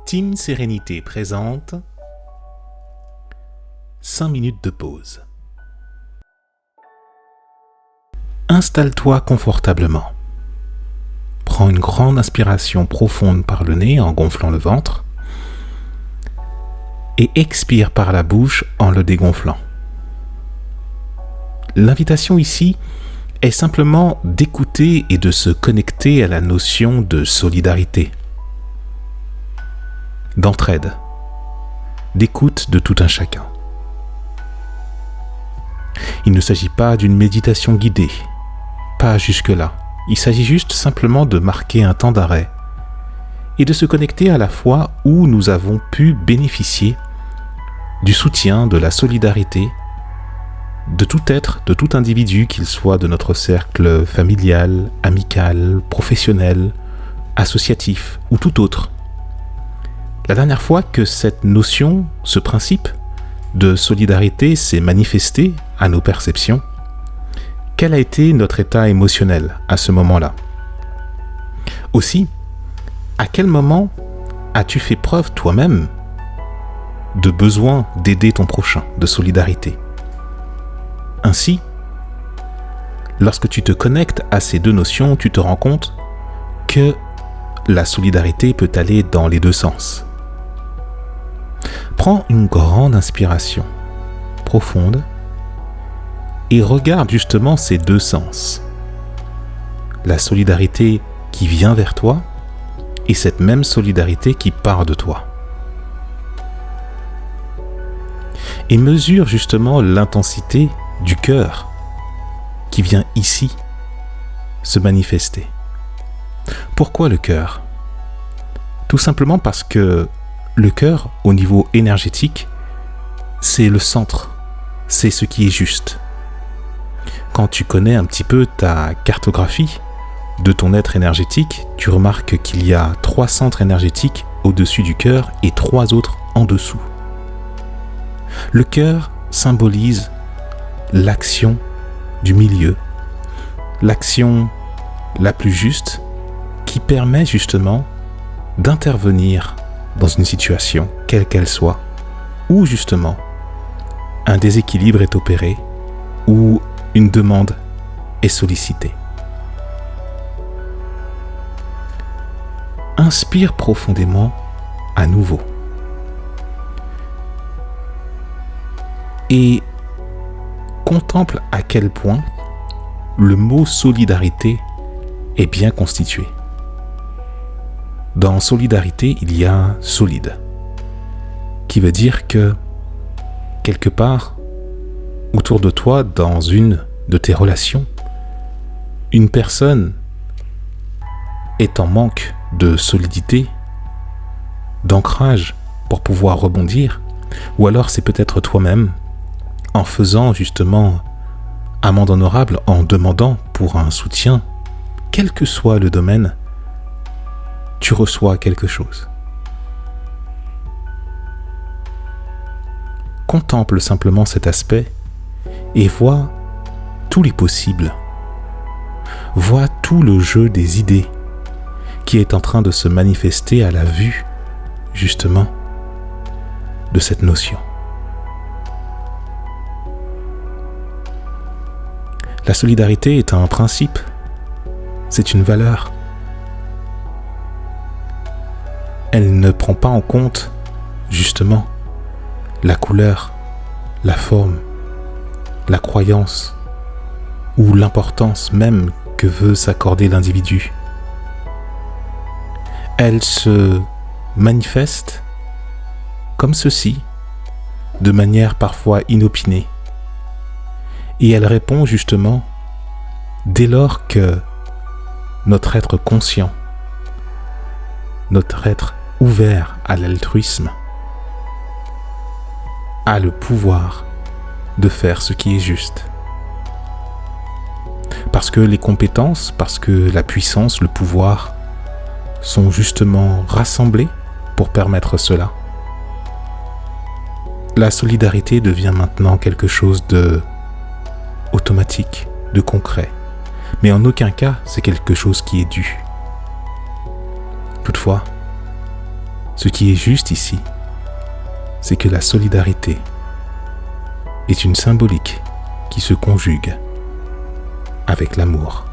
Team Sérénité présente 5 minutes de pause. Installe-toi confortablement. Prends une grande inspiration profonde par le nez en gonflant le ventre et expire par la bouche en le dégonflant. L'invitation ici est simplement d'écouter et de se connecter à la notion de solidarité, d'entraide, d'écoute de tout un chacun. Il ne s'agit pas d'une méditation guidée, pas jusque-là. Il s'agit juste simplement de marquer un temps d'arrêt et de se connecter à la fois où nous avons pu bénéficier du soutien, de la solidarité, de tout être, de tout individu, qu'il soit de notre cercle familial, amical, professionnel, associatif ou tout autre. La dernière fois que cette notion, ce principe de solidarité s'est manifesté à nos perceptions, quel a été notre état émotionnel à ce moment-là? Aussi, à quel moment as-tu fait preuve toi-même de besoin d'aider ton prochain, de solidarité? Ainsi, lorsque tu te connectes à ces deux notions, tu te rends compte que la solidarité peut aller dans les deux sens. Prends une grande inspiration profonde et regarde justement ces deux sens. La solidarité qui vient vers toi et cette même solidarité qui part de toi. Et mesure justement l'intensité du cœur qui vient ici se manifester. Pourquoi le cœur? Tout simplement parce que le cœur, au niveau énergétique, c'est le centre, c'est ce qui est juste. Quand tu connais un petit peu ta cartographie de ton être énergétique, tu remarques qu'il y a 3 centres énergétiques au-dessus du cœur et 3 autres en dessous. Le cœur symbolise l'action du milieu, l'action la plus juste qui permet justement d'intervenir dans une situation, quelle qu'elle soit, où justement un déséquilibre est opéré, où une demande est sollicitée. Inspire profondément à nouveau. Et contemple à quel point le mot solidarité est bien constitué. Dans solidarité, il y a solide, qui veut dire que quelque part, autour de toi, dans une de tes relations, une personne est en manque de solidité, d'ancrage pour pouvoir rebondir, ou alors c'est peut-être toi-même, en faisant justement amende honorable, en demandant pour un soutien, quel que soit le domaine, tu reçois quelque chose. Contemple simplement cet aspect et vois tous les possibles. Vois tout le jeu des idées qui est en train de se manifester à la vue, justement, de cette notion. La solidarité est un principe, c'est une valeur. Elle ne prend pas en compte, justement, la couleur, la forme, la croyance ou l'importance même que veut s'accorder l'individu. Elle se manifeste comme ceci, de manière parfois inopinée. Et elle répond justement dès lors que notre être conscient, notre être ouvert à l'altruisme, a le pouvoir de faire ce qui est juste. Parce que les compétences, parce que la puissance, le pouvoir sont justement rassemblés pour permettre cela. La solidarité devient maintenant quelque chose de automatique, de concret. Mais en aucun cas, c'est quelque chose qui est dû. Toutefois, Ce qui est juste ici, c'est que la solidarité est une symbolique qui se conjugue avec l'amour.